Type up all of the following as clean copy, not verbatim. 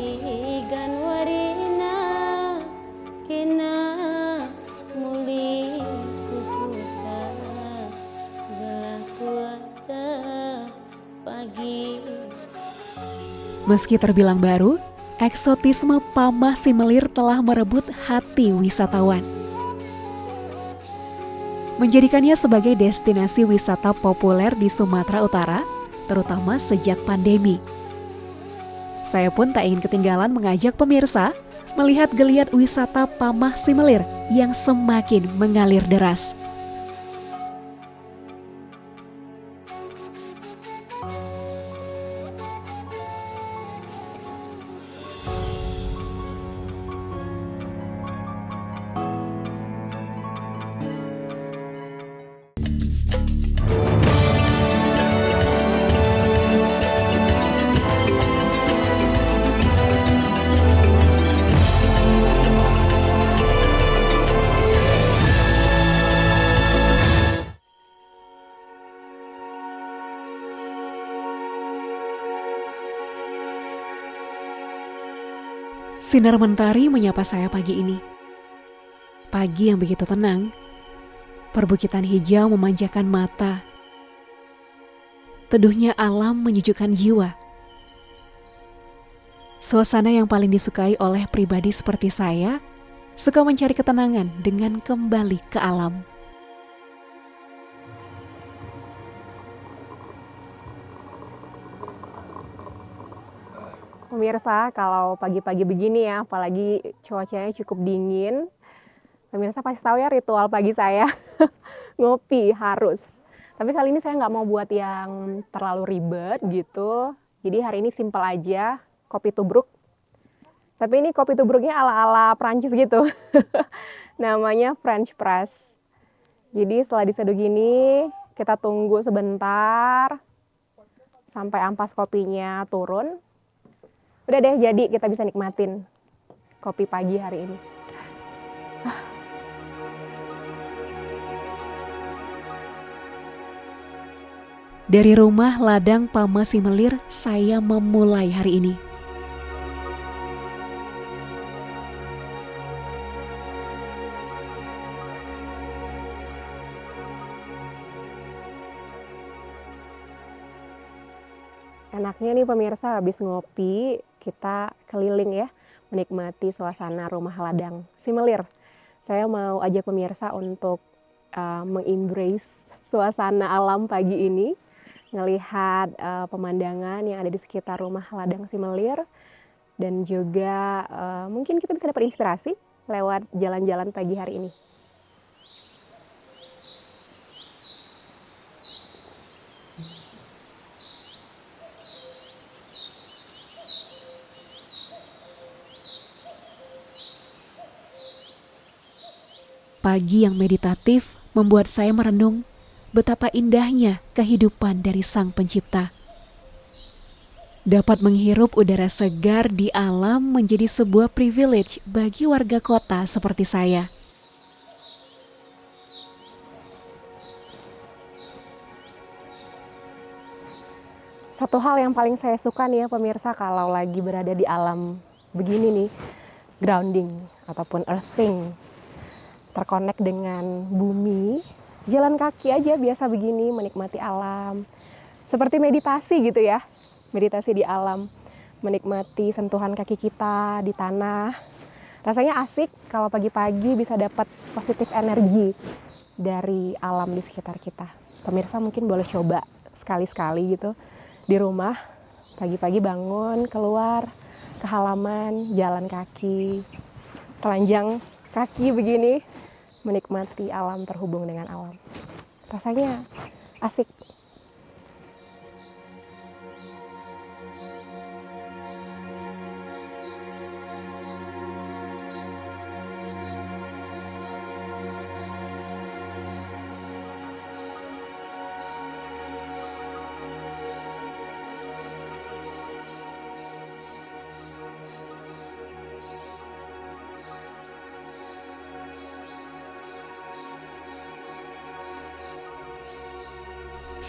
Sigan warina kina muli kukuta gelah kuata pagi. Meski terbilang baru, eksotisme Pamah Simelir telah merebut hati wisatawan, menjadikannya sebagai destinasi wisata populer di Sumatera Utara, terutama sejak pandemi. Saya pun tak ingin ketinggalan mengajak pemirsa melihat geliat wisata Pamah Simelir yang semakin mengalir deras. Sinar mentari menyapa saya pagi ini. Pagi yang begitu tenang, perbukitan hijau memanjakan mata. Teduhnya alam menyejukkan jiwa. Suasana yang paling disukai oleh pribadi seperti saya, suka mencari ketenangan dengan kembali ke alam. Pemirsa, kalau pagi-pagi begini ya, apalagi cuacanya cukup dingin, pemirsa pasti tahu ya ritual pagi saya, ngopi harus. Tapi kali ini saya nggak mau buat yang terlalu ribet gitu, jadi hari ini simple aja, kopi tubruk. Tapi ini kopi tubruknya ala-ala Prancis gitu, namanya French press. Jadi setelah diseduh gini, kita tunggu sebentar sampai ampas kopinya turun. Udah deh, jadi kita bisa nikmatin kopi pagi hari ini. Dari rumah ladang Pamah Simelir, saya memulai hari ini. Enaknya nih pemirsa, habis ngopi kita keliling ya, menikmati suasana rumah ladang Simelir. Saya mau ajak pemirsa untuk mengembrace suasana alam pagi ini, ngelihat pemandangan yang ada di sekitar rumah ladang Simelir, dan juga mungkin kita bisa dapat inspirasi lewat jalan-jalan pagi hari ini. Pagi yang meditatif membuat saya merenung betapa indahnya kehidupan dari Sang Pencipta. Dapat menghirup udara segar di alam menjadi sebuah privilege bagi warga kota seperti saya. Satu hal yang paling saya suka nih ya pemirsa, kalau lagi berada di alam begini nih, grounding ataupun earthing, terkonek dengan bumi, jalan kaki aja biasa begini, menikmati alam. Seperti meditasi gitu ya, meditasi di alam, menikmati sentuhan kaki kita di tanah. Rasanya asik kalau pagi-pagi bisa dapat positif energi dari alam di sekitar kita. Pemirsa mungkin boleh coba sekali-sekali gitu di rumah, pagi-pagi bangun, keluar ke halaman, jalan kaki, telanjang kaki begini, menikmati alam, terhubung dengan alam. Rasanya asik.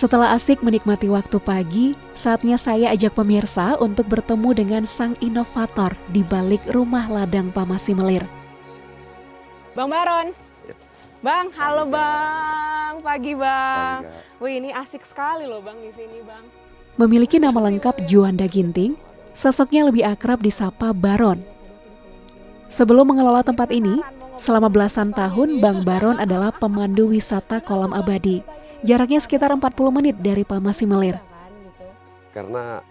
Setelah asik menikmati waktu pagi, saatnya saya ajak pemirsa untuk bertemu dengan sang inovator di balik rumah ladang Pamasimelir. Bang Baron. Yep. Bang, halo Bang. Pagi Bang. Pagi, Kak. Wih, ini asik sekali loh Bang di sini Bang. Memiliki nama lengkap Juanda Ginting, sosoknya lebih akrab disapa Baron. Sebelum mengelola tempat ini, selama belasan tahun Bang Baron adalah pemandu wisata kolam abadi. Jaraknya sekitar 40 menit dari Pamasimelir. Karena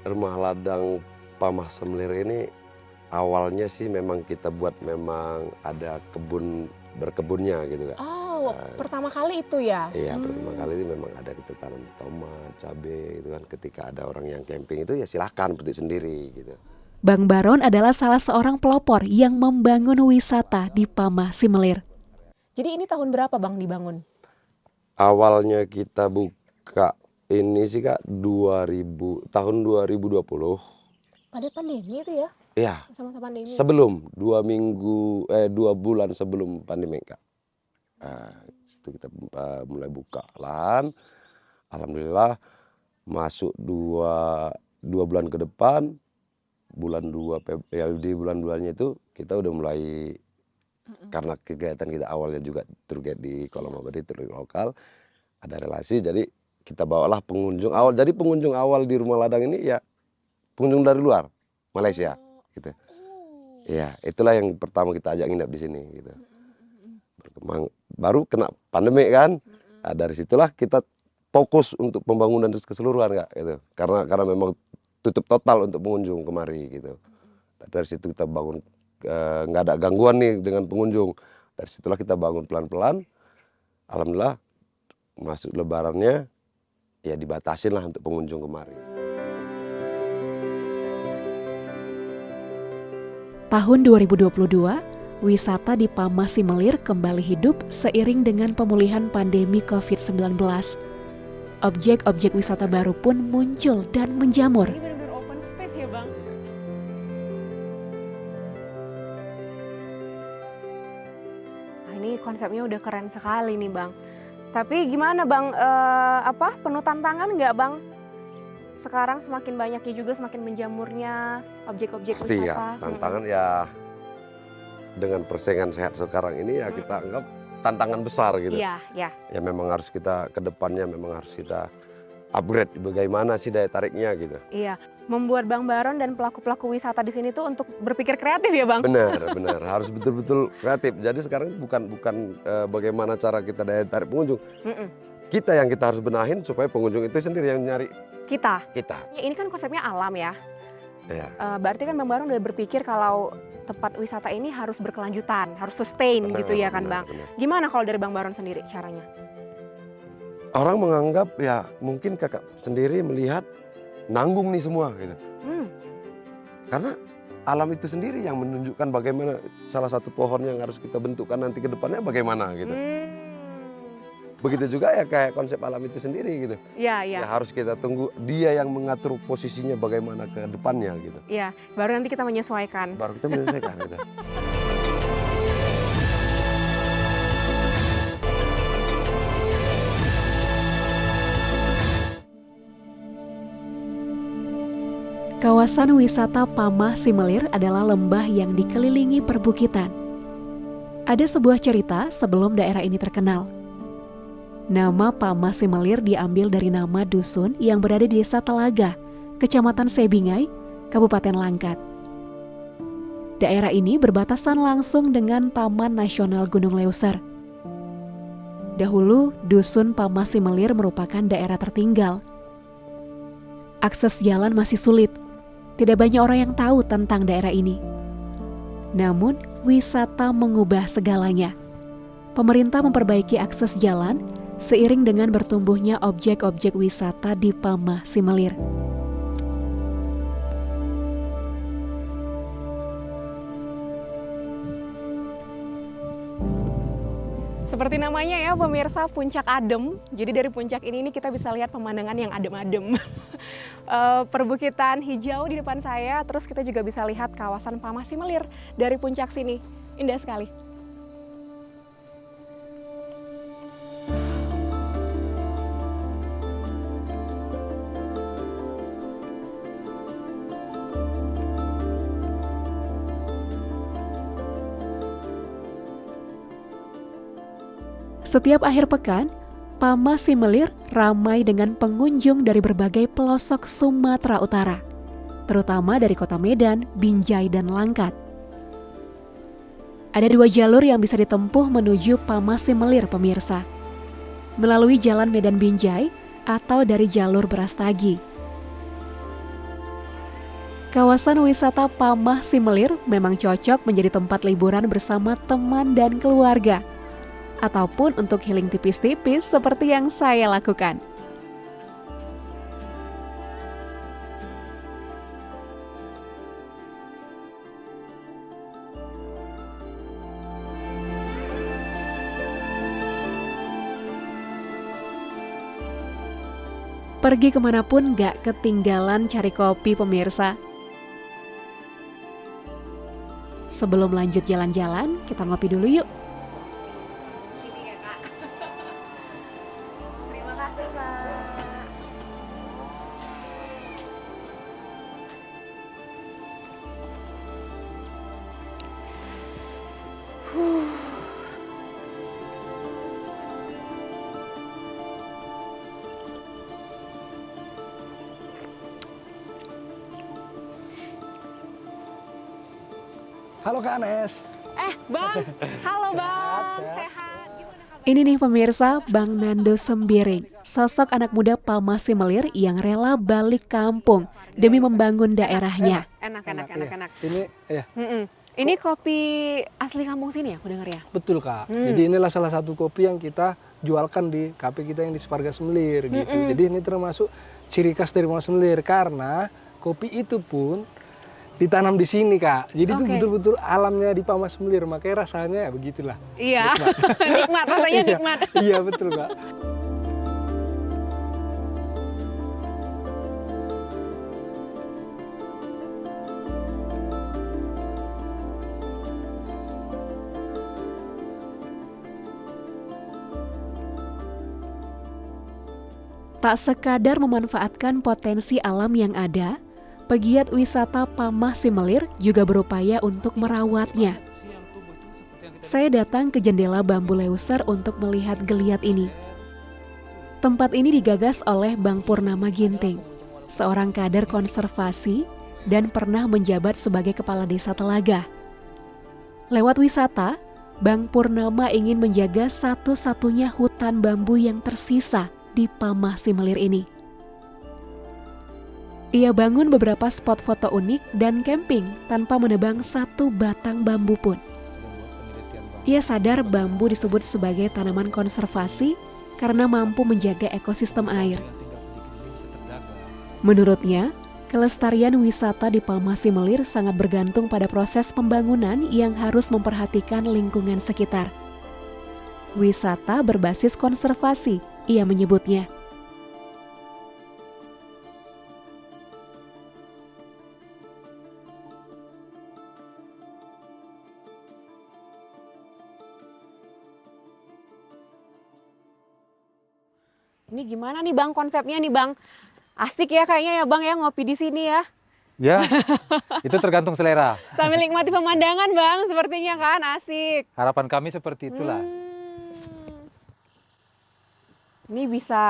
rumah ladang Pamasimelir ini awalnya sih memang kita buat memang ada berkebunnya gitu Kak. Oh, pertama kali itu ya? Iya, pertama kali ini memang ada kita tanam tomat, cabai gitu kan. Ketika ada orang yang camping itu ya silahkan petik sendiri gitu. Bang Baron adalah salah seorang pelopor yang membangun wisata di Pamasimelir. Jadi ini tahun berapa Bang dibangun? Awalnya kita buka ini sih Kak tahun 2020. Pada pandemi itu ya? Iya, Masa-masa pandemi. sebelum 2 bulan sebelum pandemi Kak. Itu kita mulai buka lahan. Alhamdulillah masuk dua bulan ke depan, di bulan 2-nya itu kita udah mulai. Karena kegiatan kita awalnya juga tour guide di kolam abadi, tour lokal, ada relasi, jadi kita bawalah pengunjung awal. Jadi pengunjung awal di rumah ladang ini ya pengunjung dari luar Malaysia, gitu. Iya, itulah yang pertama kita ajak nginep di sini, gitu. Berkembang, baru kena pandemi kan, nah, dari situlah kita fokus untuk pembangunan keseluruhan Kak, gitu. Karena memang tutup total untuk pengunjung kemari, gitu. Dari situ kita bangun. Nggak ada gangguan nih dengan pengunjung. Dari situlah kita bangun pelan-pelan. Alhamdulillah masuk lebarannya ya dibatasin lah untuk pengunjung kemari. Tahun 2022, wisata di Pamasimelir kembali hidup seiring dengan pemulihan pandemi COVID-19. Objek-objek wisata baru pun muncul dan menjamur. Ini benar-benar open space ya Bang? Ini konsepnya udah keren sekali nih Bang. Tapi gimana Bang, penuh tantangan nggak Bang? Sekarang semakin banyaknya juga semakin menjamurnya objek-objek Pasti wisata. ya, tantangan ya dengan persaingan sehat sekarang ini ya kita anggap tantangan besar gitu. Iya, ya. Ya memang harus kita ke depannya memang harus kita upgrade bagaimana sih daya tariknya gitu. Iya, membuat Bang Baron dan pelaku-pelaku wisata di sini tuh untuk berpikir kreatif ya Bang? Benar, harus betul-betul kreatif. Jadi sekarang bukan bagaimana cara kita daya tarik pengunjung. Kita yang kita harus benahin supaya pengunjung itu sendiri yang nyari Kita. kita. Ini kan konsepnya alam ya. Ya. Berarti kan Bang Baron udah berpikir kalau tempat wisata ini harus berkelanjutan, harus sustain gitu ya kan Bang? Benar. Gimana kalau dari Bang Baron sendiri caranya? Orang menganggap ya mungkin kakak sendiri melihat nanggung nih semua gitu. Karena alam itu sendiri yang menunjukkan bagaimana salah satu pohon yang harus kita bentukkan nanti ke depannya bagaimana gitu. Begitu juga ya kayak konsep alam itu sendiri gitu. Iya, Ya harus kita tunggu dia yang mengatur posisinya bagaimana ke depannya gitu. Iya, baru nanti kita menyesuaikan. Baru kita menyelesaikan gitu. Kawasan wisata Pamasimelir adalah lembah yang dikelilingi perbukitan. Ada sebuah cerita sebelum daerah ini terkenal. Nama Pamasimelir diambil dari nama dusun yang berada di Desa Telaga, Kecamatan Sebingai, Kabupaten Langkat. Daerah ini berbatasan langsung dengan Taman Nasional Gunung Leuser. Dahulu, dusun Pamasimelir merupakan daerah tertinggal. Akses jalan masih sulit. Tidak banyak orang yang tahu tentang daerah ini. Namun, wisata mengubah segalanya. Pemerintah memperbaiki akses jalan seiring dengan bertumbuhnya objek-objek wisata di Pamasimelir. Seperti namanya ya pemirsa, puncak adem. Jadi dari puncak ini kita bisa lihat pemandangan yang adem-adem. Perbukitan hijau di depan saya, terus kita juga bisa lihat kawasan Pamasimelir dari puncak sini. Indah sekali. Setiap akhir pekan, Pamah Simelir ramai dengan pengunjung dari berbagai pelosok Sumatera Utara, terutama dari kota Medan, Binjai, dan Langkat. Ada 2 jalur yang bisa ditempuh menuju Pamah Simelir, pemirsa. Melalui Jalan Medan Binjai atau dari jalur Brastagi. Kawasan wisata Pamah Simelir memang cocok menjadi tempat liburan bersama teman dan keluarga, ataupun untuk healing tipis-tipis seperti yang saya lakukan. Pergi kemanapun gak ketinggalan cari kopi, pemirsa. Sebelum lanjut jalan-jalan, kita ngopi dulu yuk. Terima kasih, Kak. Halo Kak Anes. Bang. Halo, Bang. Sehat. Sehat. Gimana kabar? Ini nih pemirsa, Bang Nando Sembiring, sosok anak muda Pamah Simelir yang rela balik kampung demi membangun daerahnya. Enak. Iya. Ini ya Ini kopi asli kampung sini ya, aku dengar ya? betul Kak. Jadi inilah salah satu kopi yang kita jualkan di kafe kita yang di Separga Semelir gitu. Jadi ini termasuk ciri khas dari Pamah Semelir karena kopi itu pun ditanam di sini Kak. Jadi itu Oke. betul-betul alamnya di Pamah Semelir. Makanya rasanya ya begitulah. Iya, nikmat, rasanya Iya. nikmat. Iya betul Kak. Tak sekadar memanfaatkan potensi alam yang ada, pegiat wisata Pamah Simelir juga berupaya untuk merawatnya. Saya datang ke jendela bambu leuser untuk melihat geliat ini. Tempat ini digagas oleh Bang Purnama Ginting, seorang kader konservasi dan pernah menjabat sebagai kepala desa Telaga. Lewat wisata, Bang Purnama ingin menjaga satu-satunya hutan bambu yang tersisa di Pamah Simelir ini. Ia bangun beberapa spot foto unik dan camping tanpa menebang satu batang bambu pun. Ia sadar bambu disebut sebagai tanaman konservasi karena mampu menjaga ekosistem air. Menurutnya, kelestarian wisata di Pamah Simelir sangat bergantung pada proses pembangunan yang harus memperhatikan lingkungan sekitar. Wisata berbasis konservasi, ia menyebutnya. Ini gimana nih Bang konsepnya nih Bang? Asik ya kayaknya ya Bang ya ngopi di sini ya. Ya, itu tergantung selera. Sambil nikmati pemandangan Bang, sepertinya kan asik. Harapan kami seperti itulah. Ini bisa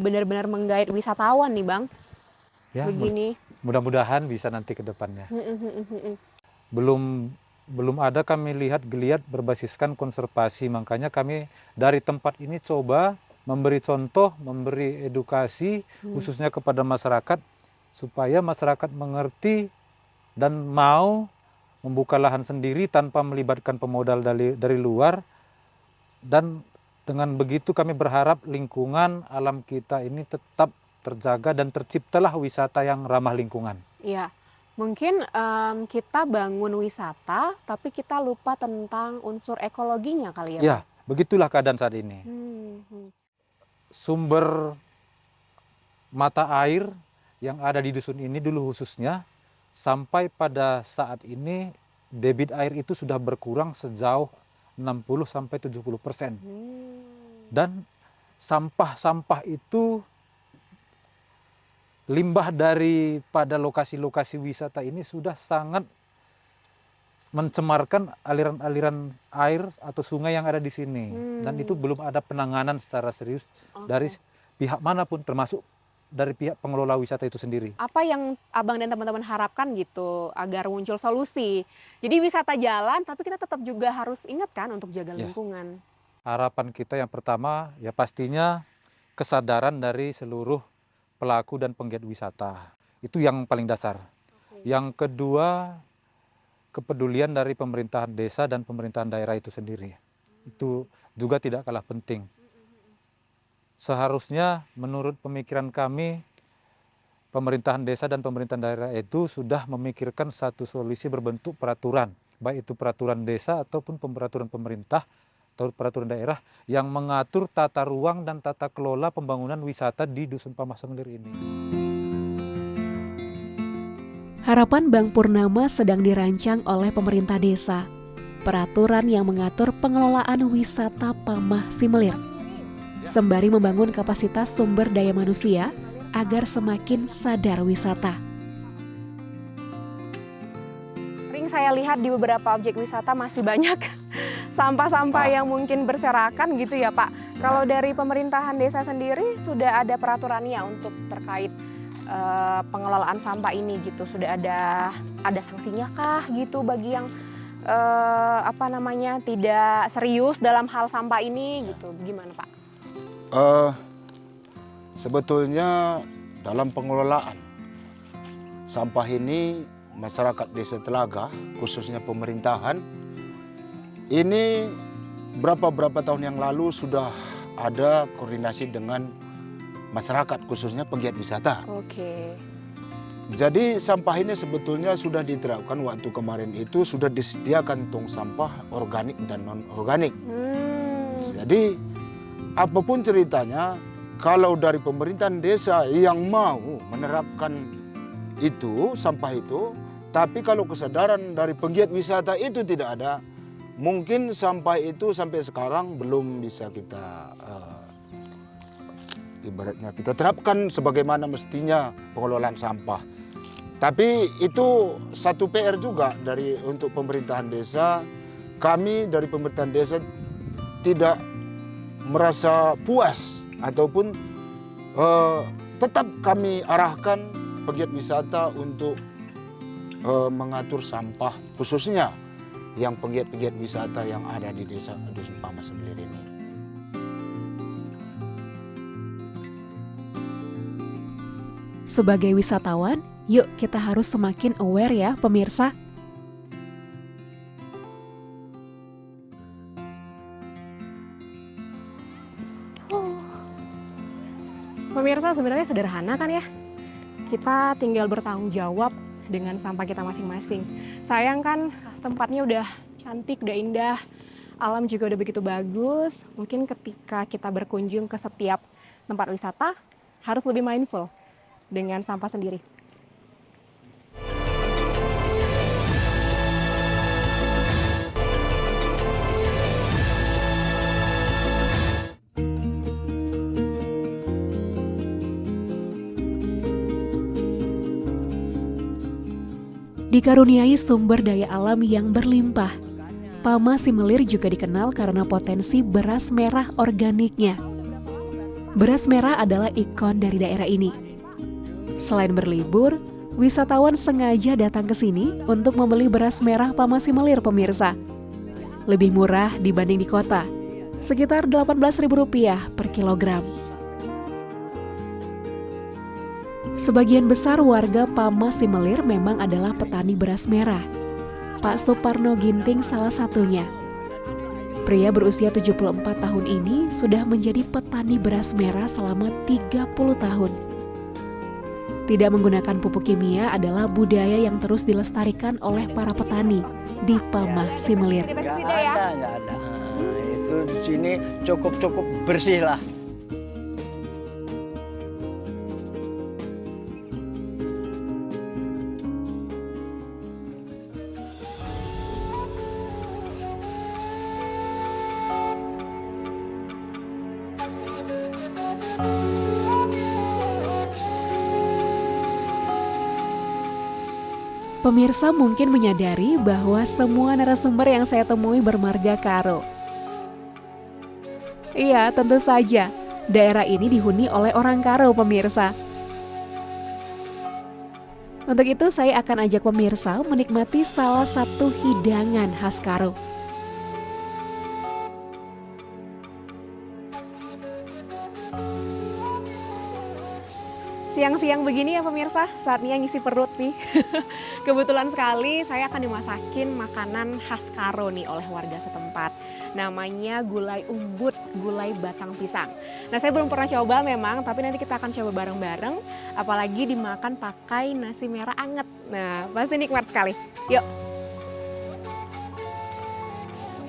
benar-benar menggait wisatawan nih Bang. Ya, Begini. mudah-mudahan bisa nanti ke depannya. Belum ada kami lihat geliat berbasiskan konservasi, makanya kami dari tempat ini coba memberi contoh, memberi edukasi khususnya kepada masyarakat supaya masyarakat mengerti dan mau membuka lahan sendiri tanpa melibatkan pemodal dari luar. Dan dengan begitu kami berharap lingkungan alam kita ini tetap terjaga dan terciptalah wisata yang ramah lingkungan. Iya, mungkin kita bangun wisata tapi kita lupa tentang unsur ekologinya kali ya. Ya, begitulah keadaan saat ini. Sumber mata air yang ada di dusun ini dulu khususnya sampai pada saat ini debit air itu sudah berkurang sejauh 60-70%. Dan sampah-sampah itu limbah daripada lokasi-lokasi wisata ini sudah sangat mencemarkan aliran-aliran air atau sungai yang ada di sini. Dan itu belum ada penanganan secara serius dari pihak manapun, termasuk dari pihak pengelola wisata itu sendiri. Apa yang Abang dan teman-teman harapkan gitu agar muncul solusi? Jadi wisata jalan, tapi kita tetap juga harus ingat kan untuk jaga lingkungan. Harapan kita yang pertama ya pastinya kesadaran dari seluruh pelaku dan penggiat wisata. Itu yang paling dasar. Yang kedua, kepedulian dari pemerintahan desa dan pemerintahan daerah itu sendiri. Itu juga tidak kalah penting. Seharusnya menurut pemikiran kami, pemerintahan desa dan pemerintahan daerah itu sudah memikirkan satu solusi berbentuk peraturan. Baik itu peraturan desa ataupun peraturan pemerintah atau peraturan daerah yang mengatur tata ruang dan tata kelola pembangunan wisata di Dusun Pamah Semelir ini. Harapan Bang Purnama sedang dirancang oleh pemerintah desa. Peraturan yang mengatur pengelolaan wisata Pamah Simelir. Sembari membangun kapasitas sumber daya manusia agar semakin sadar wisata. Sering saya lihat di beberapa objek wisata masih banyak sampah-sampah yang mungkin berserakan gitu ya Pak. Kalau dari pemerintahan desa sendiri sudah ada peraturannya untuk terkait pengelolaan sampah ini gitu, sudah ada sanksinya kah gitu bagi yang tidak serius dalam hal sampah ini gitu, gimana Pak? Sebetulnya dalam pengelolaan sampah ini masyarakat Desa Telaga khususnya pemerintahan ini berapa tahun yang lalu sudah ada koordinasi dengan masyarakat khususnya penggiat wisata. Oke. Jadi sampah ini sebetulnya sudah diterapkan waktu kemarin itu sudah disediakan tong sampah organik dan non organik. Jadi apapun ceritanya kalau dari pemerintahan desa yang mau menerapkan itu sampah itu, tapi kalau kesadaran dari penggiat wisata itu tidak ada, mungkin sampah itu sampai sekarang belum bisa kita ibaratnya kita terapkan sebagaimana mestinya pengelolaan sampah. Tapi itu satu PR juga untuk pemerintahan desa. Kami dari pemerintahan desa tidak merasa puas ataupun tetap kami arahkan penggiat wisata untuk mengatur sampah khususnya yang penggiat-penggiat wisata yang ada di desa Dusun Pamah Semelir ini. Sebagai wisatawan, yuk kita harus semakin aware ya pemirsa. Pemirsa sebenarnya sederhana kan ya? Kita tinggal bertanggung jawab dengan sampah kita masing-masing. Sayang kan tempatnya udah cantik, udah indah, alam juga udah begitu bagus. Mungkin ketika kita berkunjung ke setiap tempat wisata harus lebih mindful dengan sampah sendiri. Dikaruniai sumber daya alam yang berlimpah, Pamah Simelir juga dikenal karena potensi beras merah organiknya. Beras merah adalah ikon dari daerah ini. Selain berlibur, wisatawan sengaja datang ke sini untuk membeli beras merah Pamah Simelir pemirsa. Lebih murah dibanding di kota, sekitar Rp18.000 per kilogram. Sebagian besar warga Pamah Simelir memang adalah petani beras merah. Pak Suparno Ginting salah satunya. Pria berusia 74 tahun ini sudah menjadi petani beras merah selama 30 tahun. Tidak menggunakan pupuk kimia adalah budaya yang terus dilestarikan oleh para petani di Pamah Simelir. Nggak ada. Itu di sini cukup bersih lah. Pemirsa mungkin menyadari bahwa semua narasumber yang saya temui bermarga Karo. Iya, tentu saja. Daerah ini dihuni oleh orang Karo, pemirsa. Untuk itu saya akan ajak pemirsa menikmati salah satu hidangan khas Karo. Siang-siang begini ya pemirsa, saatnya ngisi perut nih. Kebetulan sekali saya akan dimasakin makanan khas Karo nih oleh warga setempat. Namanya gulai umbut, gulai batang pisang. Nah, saya belum pernah coba memang, tapi nanti kita akan coba bareng-bareng. Apalagi dimakan pakai nasi merah anget. Nah, pasti nikmat sekali. Yuk.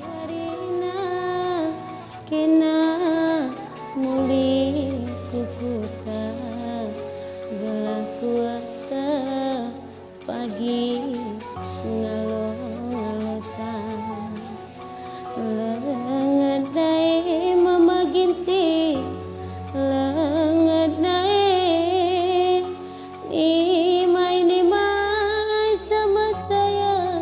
Warina kena muli kukuta gelah kuata pagi ngalo-ngalosan lengadai mama ginti lengadai nimai sama saya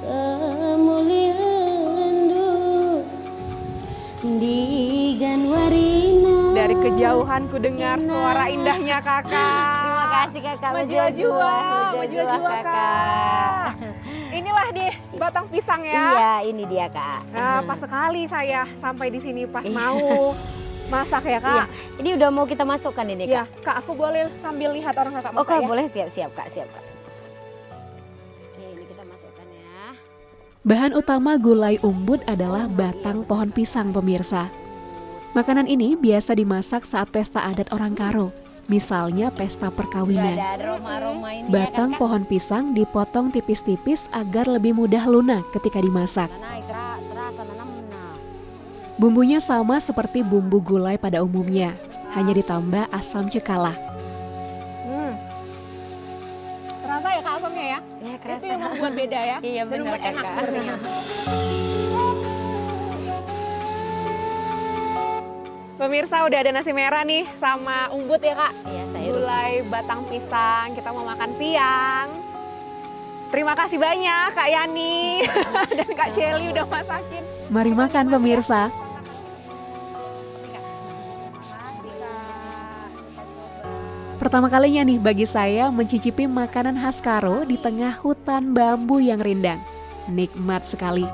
kemuliaan di Ganwarina. Dari kejauhan ku dengar suara indahnya kakak. Terima kasih kakak. Menjua-jua kakak. kakak. Inilah deh batang pisang ya. Iya, ini dia kak. Nah, pas sekali saya sampai di sini pas mau masak ya kak. Iya. Ini udah mau kita masukkan ini Iya, kak. kak aku boleh sambil lihat orang kakak masak Oke, ya? boleh siap kak, siap kak. Oke, ini kita masukkan ya. Bahan utama gulai umbut adalah batang pohon pisang, pemirsa. Makanan ini biasa dimasak saat pesta adat orang Karo, misalnya pesta perkawinan. Ada aroma-aroma ini Batang ya, pohon pisang dipotong tipis-tipis agar lebih mudah lunak ketika dimasak. terasa nanam. Bumbunya sama seperti bumbu gulai pada umumnya, hanya ditambah asam cekala. Terasa ya kak asamnya ya? Ya, kerasa. Itu yang membuat beda ya? Iya, Dan benar, membuat enak Kakak. sepertinya. Pemirsa udah ada nasi merah nih sama umbut ya kak. Iya, saya Gulai batang pisang, kita mau makan siang. Terima kasih banyak Kak Yani dan Kak Celi udah masakin. Mari makan, pemirsa. Pertama kalinya nih bagi saya mencicipi makanan khas Karo di tengah hutan bambu yang rindang. Nikmat sekali.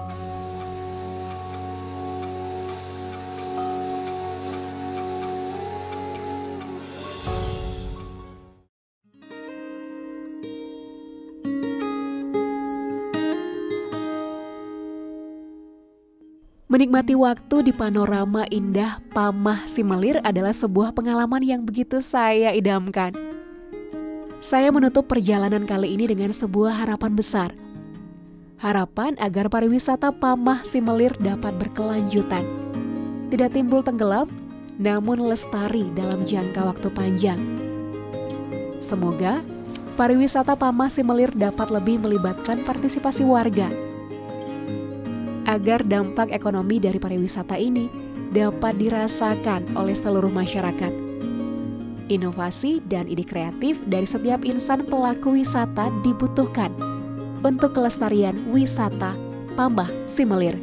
Menikmati waktu di panorama indah Pamah Simelir adalah sebuah pengalaman yang begitu saya idamkan. Saya menutup perjalanan kali ini dengan sebuah harapan besar. Harapan agar pariwisata Pamah Simelir dapat berkelanjutan. Tidak timbul tenggelam, namun lestari dalam jangka waktu panjang. Semoga pariwisata Pamah Simelir dapat lebih melibatkan partisipasi warga, agar dampak ekonomi dari pariwisata ini dapat dirasakan oleh seluruh masyarakat. Inovasi dan ide kreatif dari setiap insan pelaku wisata dibutuhkan untuk kelestarian wisata Pamah Simelir.